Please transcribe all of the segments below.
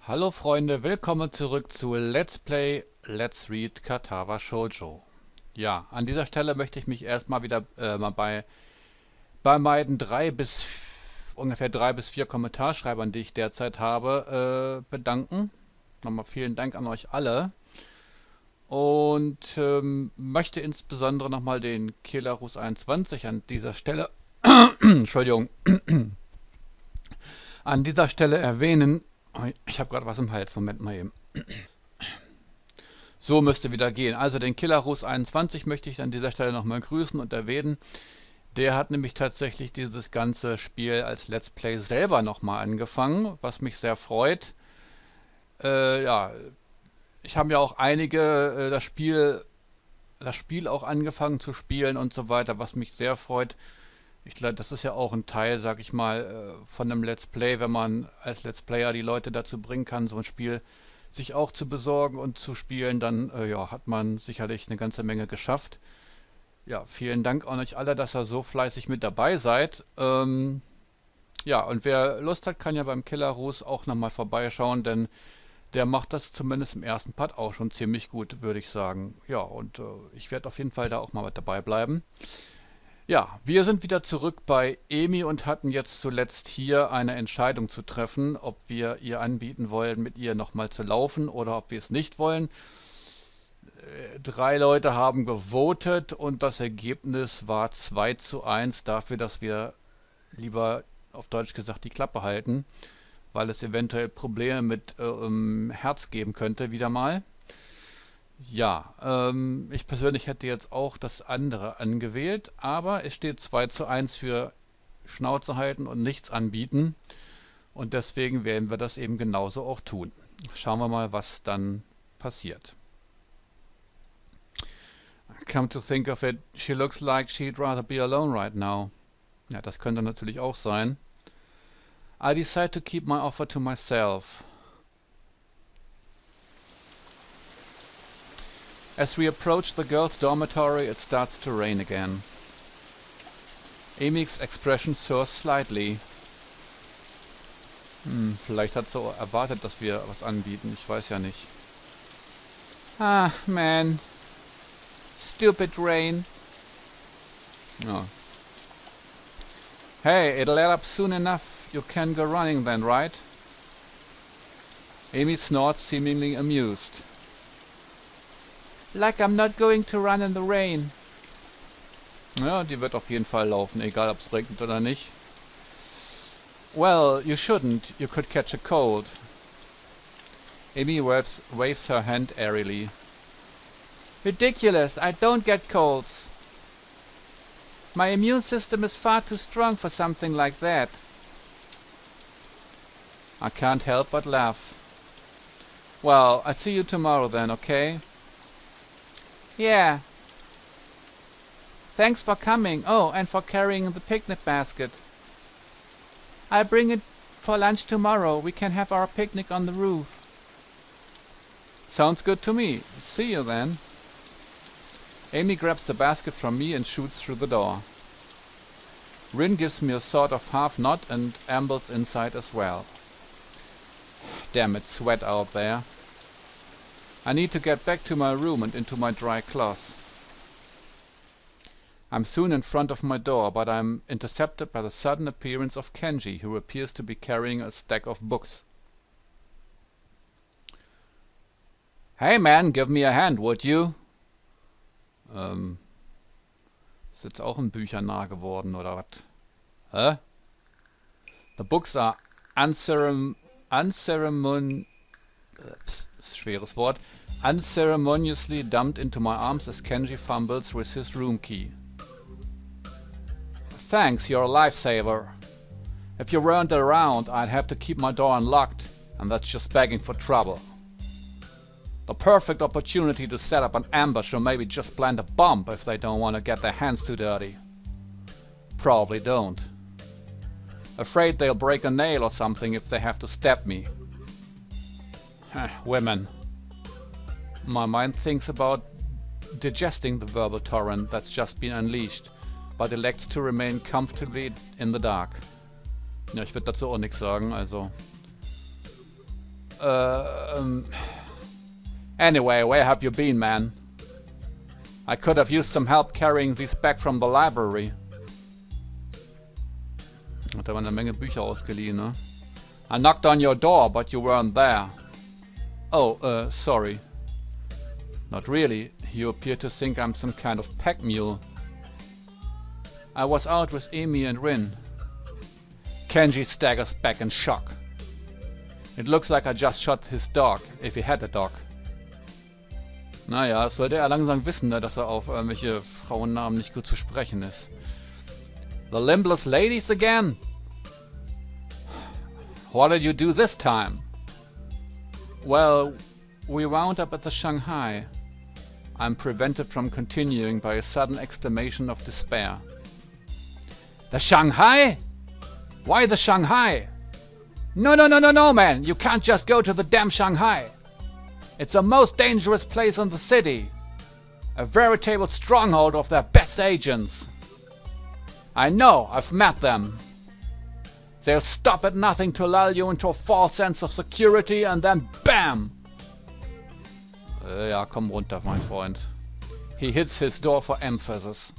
Hallo Freunde, willkommen zurück zu Let's Play, Let's Read Katawa Shoujo. Ja, an dieser Stelle möchte ich mich erstmal wieder mal bei meinen ungefähr 3 bis 4 Kommentarschreibern, die ich derzeit habe, bedanken. Nochmal vielen Dank an euch alle. Und möchte insbesondere nochmal den Killerus 21 an dieser Stelle, Entschuldigung, an dieser Stelle erwähnen. Ich habe gerade was im Hals, Moment mal eben. So müsste wieder gehen. Also den Killerus 21 möchte ich an dieser Stelle nochmal grüßen und erwähnen. Der hat nämlich tatsächlich dieses ganze Spiel als Let's Play selber nochmal angefangen, was mich sehr freut. Ja, ich habe ja auch einige das Spiel auch angefangen zu spielen und so weiter, was mich sehr freut. Ich glaube, das ist ja auch ein Teil, sag ich mal, von einem Let's Play, wenn man als Let's Player die Leute dazu bringen kann, so ein Spiel sich auch zu besorgen und zu spielen, dann ja, hat man sicherlich eine ganze Menge geschafft. Ja, vielen Dank an euch alle, dass ihr so fleißig mit dabei seid. Ja, und wer Lust hat, kann ja beim Killerus auch nochmal vorbeischauen, denn der macht das zumindest im ersten Part auch schon ziemlich gut, würde ich sagen. Ja, und ich werde auf jeden Fall da auch mal mit dabei bleiben. Ja, wir sind wieder zurück bei Emi und hatten jetzt zuletzt hier eine Entscheidung zu treffen, ob wir ihr anbieten wollen, mit ihr nochmal zu laufen oder ob wir es nicht wollen. 3 Leute haben gewotet und das Ergebnis war 2:1 dafür, dass wir lieber auf Deutsch gesagt die Klappe halten, weil es eventuell Probleme mit Herz geben könnte, wieder mal. Ja, ich persönlich hätte jetzt auch das andere angewählt, aber es steht 2:1 für Schnauze halten und nichts anbieten. Und deswegen werden wir das eben genauso auch tun. Schauen wir mal, was dann passiert. Come to think of it, she looks like she'd rather be alone right now. Ja, das könnte natürlich auch sein. I decide to keep my offer to myself. As we approach the girls' dormitory, it starts to rain again. Amy's expression sours slightly. Vielleicht hat sie erwartet, dass wir was anbieten. Ich weiß ja nicht. Ah, man. Stupid rain. Oh. Hey, it'll let up soon enough. You can go running then, right? Amy snorts, seemingly amused. Like I'm not going to run in the rain. Ja, die wird auf jeden Fall laufen, egal ob es regnet oder nicht. Well, you shouldn't. You could catch a cold. Amy waves her hand airily. Ridiculous. I don't get colds. My immune system is far too strong for something like that. I can't help but laugh. Well, I'll see you tomorrow then, okay? Yeah. Thanks for coming. Oh, and for carrying the picnic basket. I'll bring it for lunch tomorrow. We can have our picnic on the roof. Sounds good to me. See you then. Amy grabs the basket from me and shoots through the door. Rin gives me a sort of half nod and ambles inside as well. Damn, it's wet out there. I need to get back to my room and into my dry clothes. I'm soon in front of my door, but I'm intercepted by the sudden appearance of Kenji, who appears to be carrying a stack of books. Hey man, give me a hand, would you? Ist jetzt auch ein Büchernah geworden, oder was? Hä? The books are schweres Wort. Unceremoniously dumped into my arms as Kenji fumbles with his room key. Thanks, you're a lifesaver. If you weren't around, I'd have to keep my door unlocked, and that's just begging for trouble. The perfect opportunity to set up an ambush or maybe just plant a bomb if they don't want to get their hands too dirty. Probably don't. Afraid they'll break a nail or something if they have to stab me. Women. My mind thinks about digesting the verbal torrent that's just been unleashed, but elects to remain comfortably in the dark. Ja, ich würde dazu auch nichts sagen, also Anyway, where have you been, man? I could have used some help carrying these back from the library. Hat aber eine Menge Bücher ausgeliehen, ne? I knocked on your door, but you weren't there. Oh, sorry. Not really. You appear to think I'm some kind of pack mule. I was out with Amy and Rin. Kenji staggers back in shock. It looks like I just shot his dog, if he had a dog. Naja, sollte er langsam wissen, ne, dass er auf irgendwelche Frauennamen nicht gut zu sprechen ist. The limbless ladies again? What did you do this time? Well, we wound up at the Shanghai. I'm prevented from continuing by a sudden exclamation of despair. The Shanghai? Why the Shanghai? No, man! You can't just go to the damn Shanghai! It's the most dangerous place in the city! A veritable stronghold of their best agents! I know, I've met them! They'll stop at nothing to lull you into a false sense of security and then BAM! Ja, komm runter, mein Freund. He hits his door for emphasis.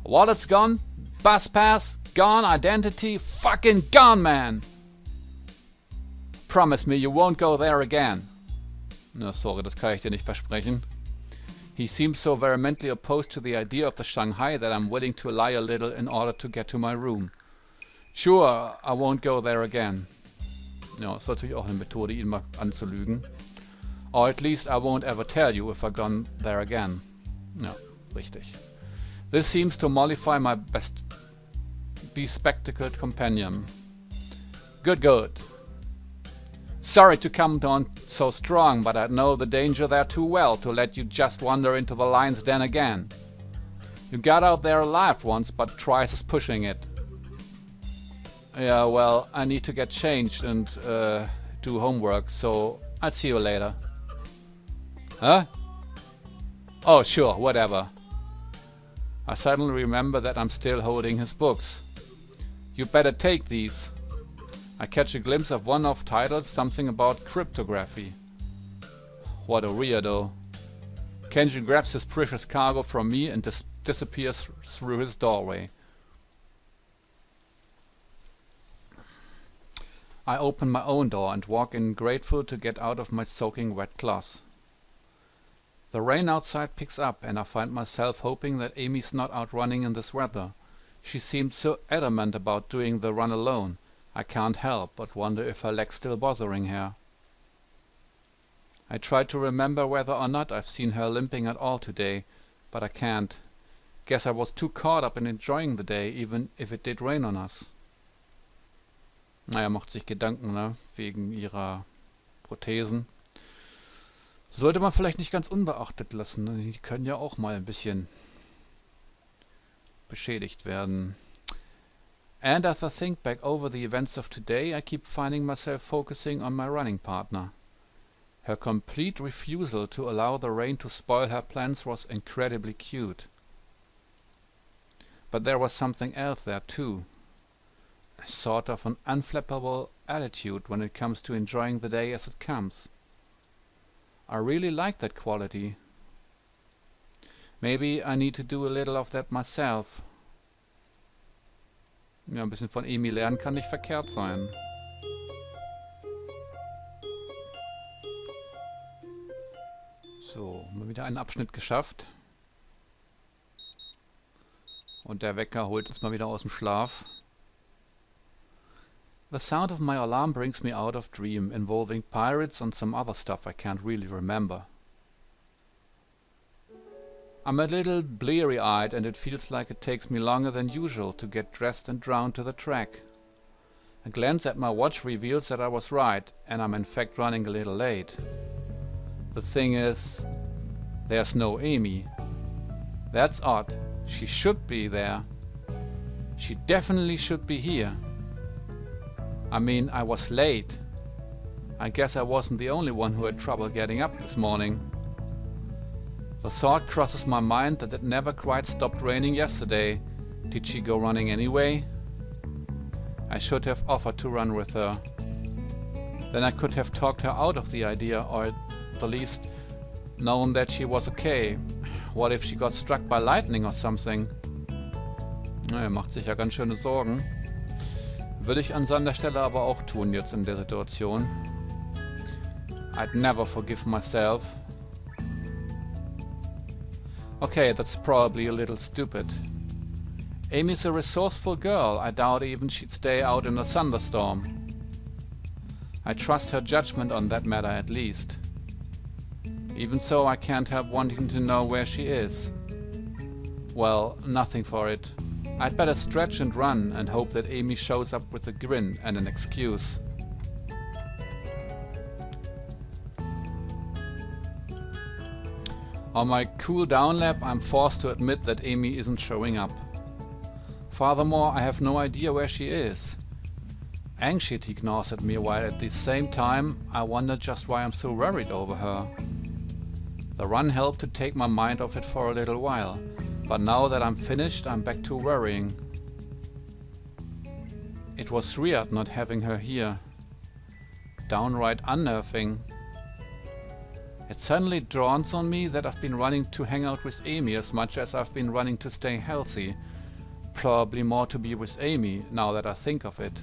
Wallet's gone, bus pass, gone, identity, fucking gone, man! Promise me you won't go there again. No, sorry, das kann ich dir nicht versprechen. He seems so vehemently opposed to the idea of the Shanghai that I'm willing to lie a little in order to get to my room. Sure, I won't go there again. Ja, ist natürlich auch eine Methode, ihn mal anzulügen. Or at least I won't ever tell you if I've gone there again. Ja, richtig. This seems to mollify my bespectacled companion. Good. Sorry to come on so strong, but I know the danger there too well to let you just wander into the lion's den again. You got out there alive once, but twice as pushing it. Yeah, well, I need to get changed and do homework, so I'll see you later. Huh? Oh, sure, whatever. I suddenly remember that I'm still holding his books. You better take these. I catch a glimpse of one of titles, something about cryptography. What a weirdo. Kenji grabs his precious cargo from me and disappears through his doorway. I open my own door and walk in, grateful to get out of my soaking wet clothes. The rain outside picks up and I find myself hoping that Amy's not out running in this weather. She seemed so adamant about doing the run alone. I can't help but wonder if her leg's still bothering her. I try to remember whether or not I've seen her limping at all today, but I can't. Guess I was too caught up in enjoying the day, even if it did rain on us. Naja, macht sich Gedanken, ne? Wegen ihrer Prothesen. Sollte man vielleicht nicht ganz unbeachtet lassen, ne? Die können ja auch mal ein bisschen beschädigt werden. And as I think back over the events of today, I keep finding myself focusing on my running partner. Her complete refusal to allow the rain to spoil her plans was incredibly cute. But there was something else there too. A sort of an unflappable attitude when it comes to enjoying the day as it comes. I really like that quality. Maybe I need to do a little of that myself. Ja, ein bisschen von Amy lernen kann nicht verkehrt sein. So, mal wieder einen Abschnitt geschafft. Und der Wecker holt uns mal wieder aus dem Schlaf. The sound of my alarm brings me out of dream, involving pirates and some other stuff I can't really remember. I'm a little bleary-eyed and it feels like it takes me longer than usual to get dressed and round to the track. A glance at my watch reveals that I was right, and I'm in fact running a little late. The thing is, there's no Amy. That's odd. She should be there. She definitely should be here. I mean, I was late. I guess I wasn't the only one who had trouble getting up this morning. The thought crosses my mind that it never quite stopped raining yesterday. Did she go running anyway? I should have offered to run with her. Then I could have talked her out of the idea, or at the least known that she was okay. What if she got struck by lightning or something? Er macht sich ja ganz schöne Sorgen. Würde ich an seiner Stelle aber auch tun jetzt in der Situation. I'd never forgive myself. Okay, that's probably a little stupid. Amy's a resourceful girl. I doubt even she'd stay out in a thunderstorm. I trust her judgment on that matter at least. Even so, I can't help wanting to know where she is. Well, nothing for it. I'd better stretch and run and hope that Amy shows up with a grin and an excuse. On my cool down lap, I'm forced to admit that Amy isn't showing up. Furthermore, I have no idea where she is. Anxiety gnaws at me, while at the same time I wonder just why I'm so worried over her. The run helped to take my mind off it for a little while, but now that I'm finished, I'm back to worrying. It was weird not having her here. Downright unnerving. It suddenly dawns on me that I've been running to hang out with Amy as much as I've been running to stay healthy. Probably more to be with Amy, now that I think of it.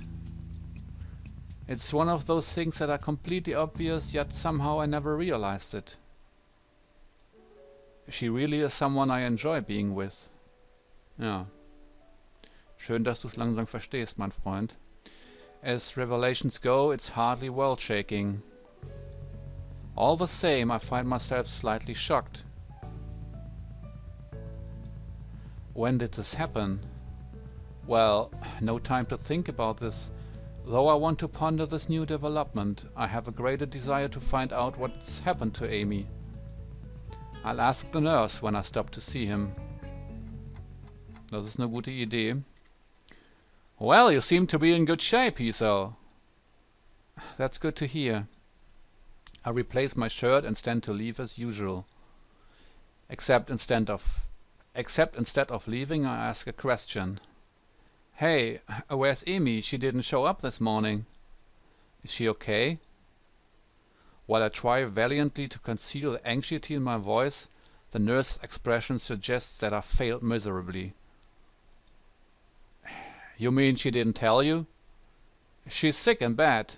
It's one of those things that are completely obvious, yet somehow I never realized it. She really is someone I enjoy being with. Ja. Schön, dass du es langsam verstehst, mein Freund. As revelations go, it's hardly world-shaking. All the same, I find myself slightly shocked. When did this happen? Well, no time to think about this. Though I want to ponder this new development, I have a greater desire to find out what's happened to Amy. I'll ask the nurse when I stop to see him. Das ist eine gute Idee. Well, you seem to be in good shape, Hazel. That's good to hear. I replace my shirt and stand to leave as usual. Except instead of leaving, I ask a question. Hey, where's Amy? She didn't show up this morning. Is she okay? While I try valiantly to conceal the anxiety in my voice, the nurse's expression suggests that I failed miserably. You mean she didn't tell you? She's sick in bed.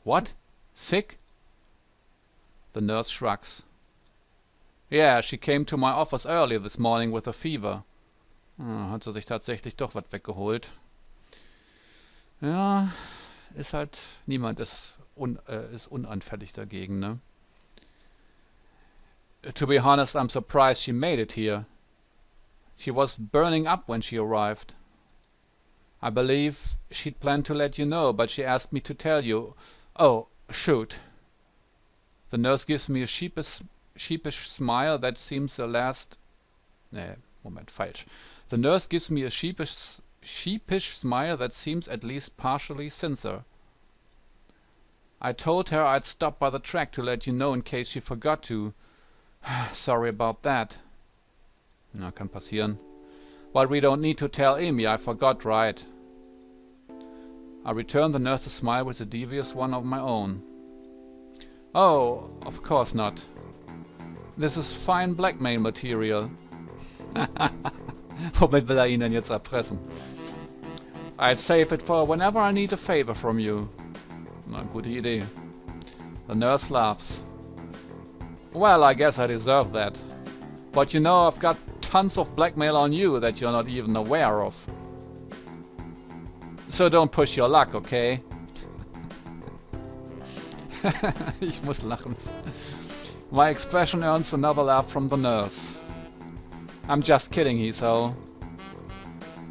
What? Sick? The nurse shrugs. Yeah, she came to my office early this morning with a fever. Hat sie sich tatsächlich doch was weggeholt. Ja, ist halt, niemand ist unanfällig dagegen, ne? To be honest, I'm surprised she made it here. She was burning up when she arrived. I believe she'd planned to let you know, but she asked me to tell you. Oh, shoot. The nurse gives me a sheepish smile that seems the last... Nee, Moment, falsch. The nurse gives me a sheepish smile that seems at least partially sincere. I told her I'd stop by the track to let you know in case she forgot to. Sorry about that. Na, kann passieren. But we don't need to tell Amy, I forgot, right? I return the nurse's smile with a devious one of my own. Oh, of course not. This is fine blackmail material. Womit will ihn denn jetzt erpressen? I'd save it for whenever I need a favor from you. Na, gute Idee. The nurse laughs. Well, I guess I deserve that. But you know, I've got tons of blackmail on you that you're not even aware of. So don't push your luck, okay? Ich muss lachen. My expression earns another laugh from the nurse. I'm just kidding, Hazel.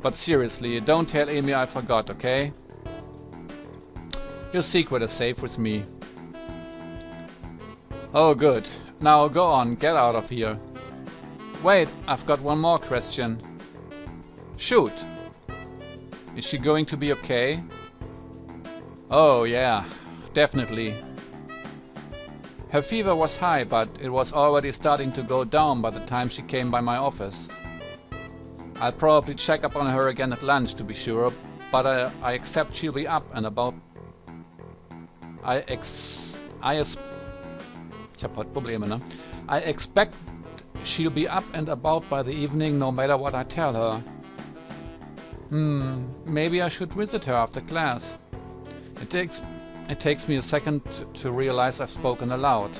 But seriously, don't tell Amy I forgot, okay? Your secret is safe with me. Oh, good. Now go on, get out of here. Wait, I've got one more question. Shoot. Is she going to be okay? Oh, yeah, definitely. Her fever was high, but it was already starting to go down by the time she came by my office. I'll probably check up on her again at lunch to be sure, but I accept she'll be up and about Ich habe heute Probleme, ne? I expect she'll be up and about by the evening, no matter what I tell her. Maybe I should visit her after class. It takes me a second to realize I've spoken aloud.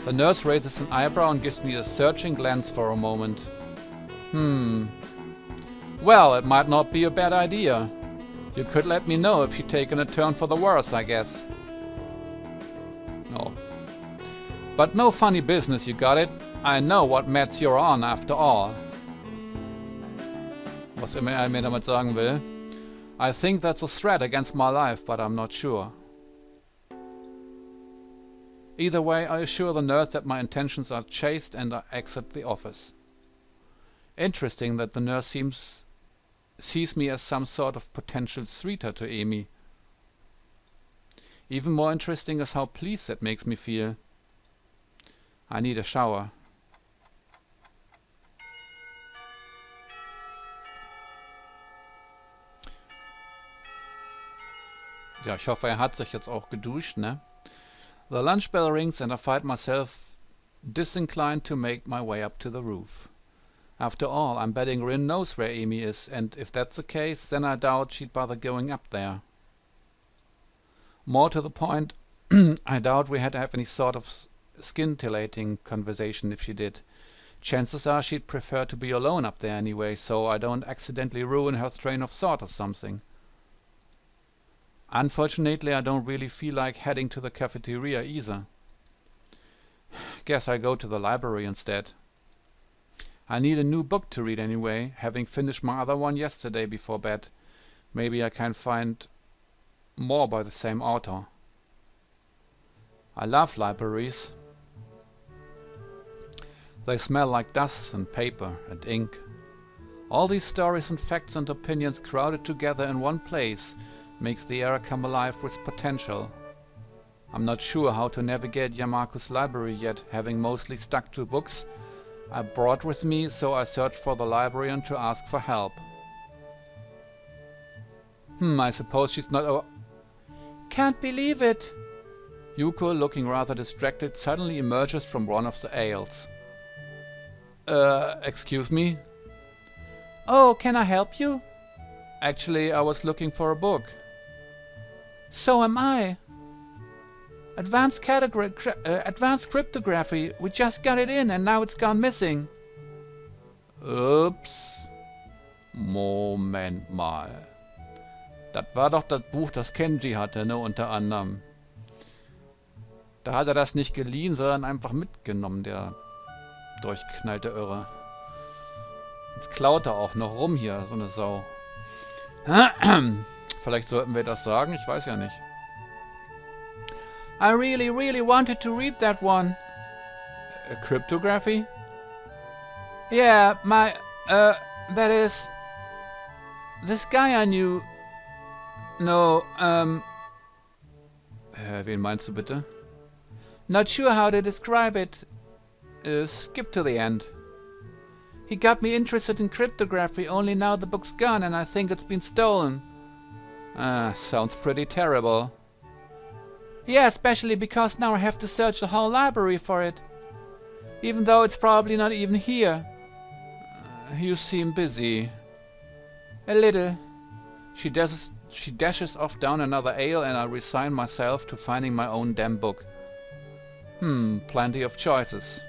The nurse raises an eyebrow and gives me a searching glance for a moment. Well, it might not be a bad idea. You could let me know if she'd taken a turn for the worse, I guess. No. But no funny business, you got it? I know what meds you're on, after all. Was immer er mir damit sagen will. I think that's a threat against my life, but I'm not sure. Either way, I assure the nurse that my intentions are chaste and I exit the office. Interesting that the nurse sees me as some sort of potential suitor to Amy. Even more interesting is how pleased that makes me feel. I need a shower. Ja, ich hoffe, er hat sich jetzt auch geduscht, ne? The lunch bell rings and I find myself disinclined to make my way up to the roof. After all, I'm betting Rin knows where Amy is, and if that's the case, then I doubt she'd bother going up there. More to the point, I doubt we had to have any sort of scintillating conversation if she did. Chances are she'd prefer to be alone up there anyway, so I don't accidentally ruin her train of thought or something. Unfortunately, I don't really feel like heading to the cafeteria either. Guess I go to the library instead. I need a new book to read anyway, having finished my other one yesterday before bed. Maybe I can find more by the same author. I love libraries. They smell like dust and paper and ink. All these stories and facts and opinions crowded together in one place makes the era come alive with potential. I'm not sure how to navigate Yamaku's library yet, having mostly stuck to books I brought with me, so I searched for the librarian to ask for help. I suppose she's not Can't believe it! Yuko, looking rather distracted, suddenly emerges from one of the aisles. Excuse me? Oh, can I help you? Actually, I was looking for a book. So am I. Advanced cryptography. We just got it in and now it's gone missing. Ups. Moment mal. Das war doch das Buch, das Kenji hatte, ne, unter anderem. Da hat er das nicht geliehen, sondern einfach mitgenommen, der durchknallte Irre. Jetzt klaut er auch noch rum hier, so eine Sau. Vielleicht sollten wir das sagen, ich weiß ja nicht. I really, really wanted to read that one. Cryptography? Yeah, that is... This guy I knew... No, wen meinst du bitte? Not sure how to describe it. Skip to the end. He got me interested in cryptography, only now the book's gone and I think it's been stolen. Sounds pretty terrible. Yeah, especially because now I have to search the whole library for it. Even though it's probably not even here. You seem busy. A little. She dashes off down another aisle and I resign myself to finding my own damn book. Plenty of choices.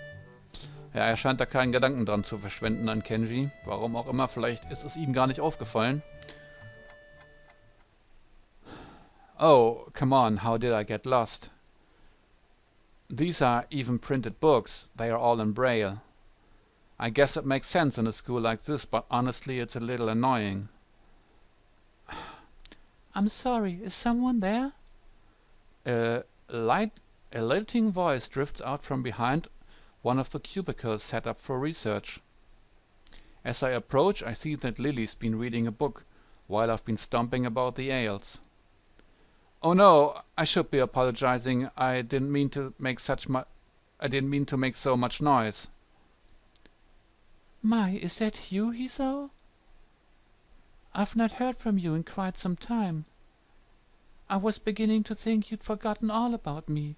Ja, er scheint da keinen Gedanken dran zu verschwenden an Kenji. Warum auch immer, vielleicht ist es ihm gar nicht aufgefallen. Oh, come on, how did I get lost? These are even printed books. They are all in Braille. I guess it makes sense in a school like this, but honestly it's a little annoying. I'm sorry, is someone there? A lilting voice drifts out from behind one of the cubicles set up for research. As I approach, I see that Lily's been reading a book, while I've been stomping about the aisles. Oh no, I should be apologizing. I didn't mean to make so much noise. My, is that you, Hiso? I've not heard from you in quite some time. I was beginning to think you'd forgotten all about me.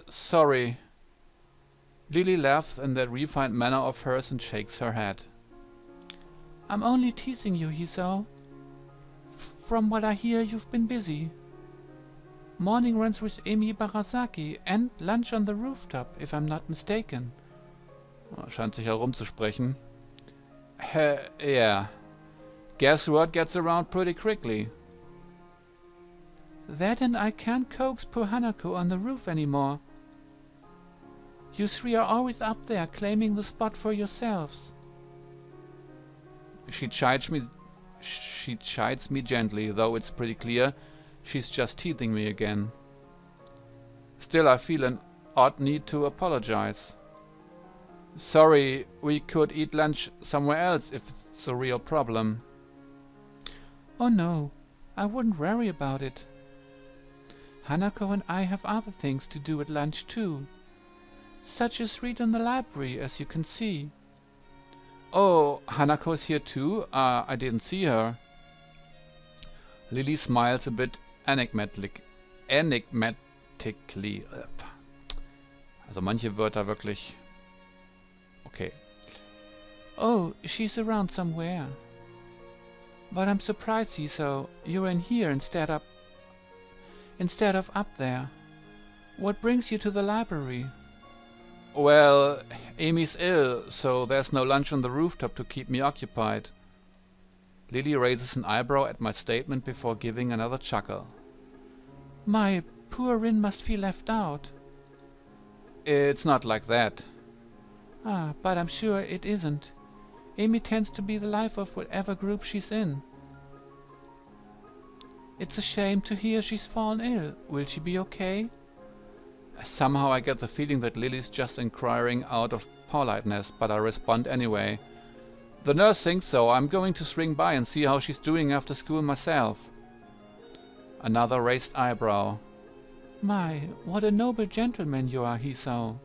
Sorry. Lily laughs in that refined manner of hers and shakes her head. I'm only teasing you, Hiso. From what I hear, you've been busy. Morning runs with Emi Barasaki and lunch on the rooftop, if I'm not mistaken. Scheint sich herumzusprechen. Yeah. Guess word gets around pretty quickly. That and I can't coax poor Hanako on the roof anymore. You three are always up there claiming the spot for yourselves. She chides me gently, though it's pretty clear she's just teasing me again. Still, I feel an odd need to apologize. Sorry, we could eat lunch somewhere else if it's a real problem. Oh no, I wouldn't worry about it. Hanako and I have other things to do at lunch too, such as read in the library, as you can see. Oh, Hanako's here too? I didn't see her. Lily smiles a bit enigmatically. Also manche Wörter wirklich... Okay. Oh, she's around somewhere. But I'm surprised, Hiso, you're in here instead of up there. What brings you to the library? Well, Amy's ill, so there's no lunch on the rooftop to keep me occupied. Lily raises an eyebrow at my statement before giving another chuckle. My poor Rin must feel left out. It's not like that. Ah, but I'm sure it isn't. Amy tends to be the life of whatever group she's in. It's a shame to hear she's fallen ill. Will she be okay? Somehow I get the feeling that Lily's just inquiring out of politeness, but I respond anyway. The nurse thinks so. I'm going to swing by and see how she's doing after school myself. Another raised eyebrow. My, what a noble gentleman you are, Hiso.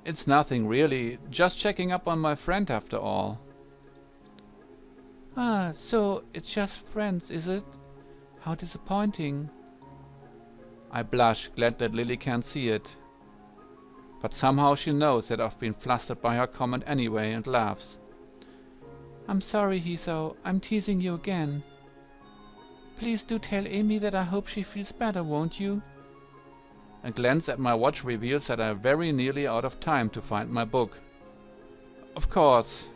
It's nothing, really. Just checking up on my friend after all. Ah, so it's just friends, is it? How disappointing. I blush, glad that Lily can't see it. But somehow she knows that I've been flustered by her comment anyway and laughs. I'm sorry, Hiso. I'm teasing you again. Please do tell Amy that I hope she feels better, won't you? A glance at my watch reveals that I'm very nearly out of time to find my book. Of course.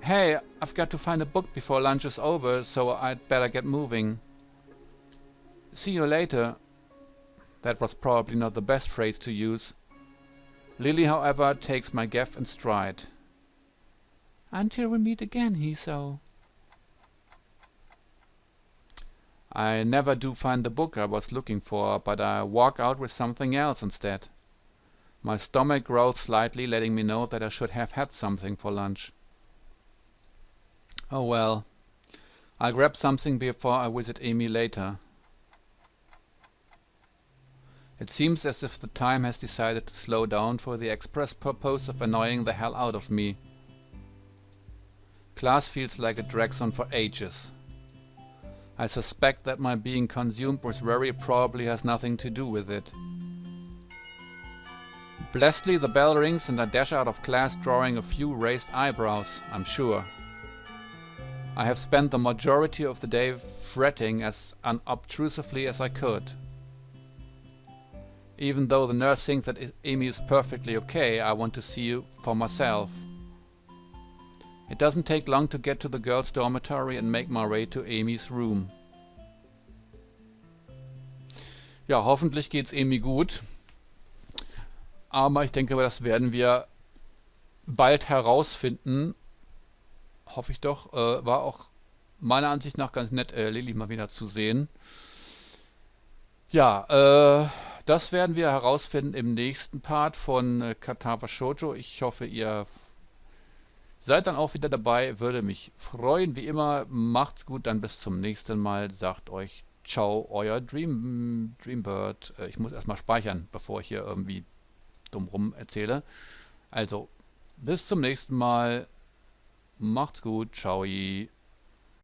Hey, I've got to find a book before lunch is over, so I'd better get moving. See you later. That was probably not the best phrase to use. Lily, however, takes my gaffe in stride. Until we meet again, Hiso. I never do find the book I was looking for, but I walk out with something else instead. My stomach growls slightly, letting me know that I should have had something for lunch. Oh well. I'll grab something before I visit Amy later. It seems as if the time has decided to slow down for the express purpose of annoying the hell out of me. Class feels like it drags on for ages. I suspect that my being consumed with worry probably has nothing to do with it. Blessedly the bell rings and I dash out of class drawing a few raised eyebrows, I'm sure. I have spent the majority of the day fretting as unobtrusively as I could. Even though the nurse thinks that Amy is perfectly okay, I want to see you for myself. It doesn't take long to get to the girls' dormitory and make my way to Amy's room. Ja, hoffentlich geht's Amy gut. Aber ich denke, das werden wir bald herausfinden. Hoffe ich doch. War auch meiner Ansicht nach ganz nett, Lily mal wieder zu sehen. Ja, das werden wir herausfinden im nächsten Part von Katawa Shoujo. Ich hoffe, ihr seid dann auch wieder dabei. Würde mich freuen. Wie immer, macht's gut. Dann bis zum nächsten Mal. Sagt euch ciao, euer Dreambird. Ich muss erstmal speichern, bevor ich hier irgendwie dumm rum erzähle. Also, bis zum nächsten Mal. Macht's gut. Ciao.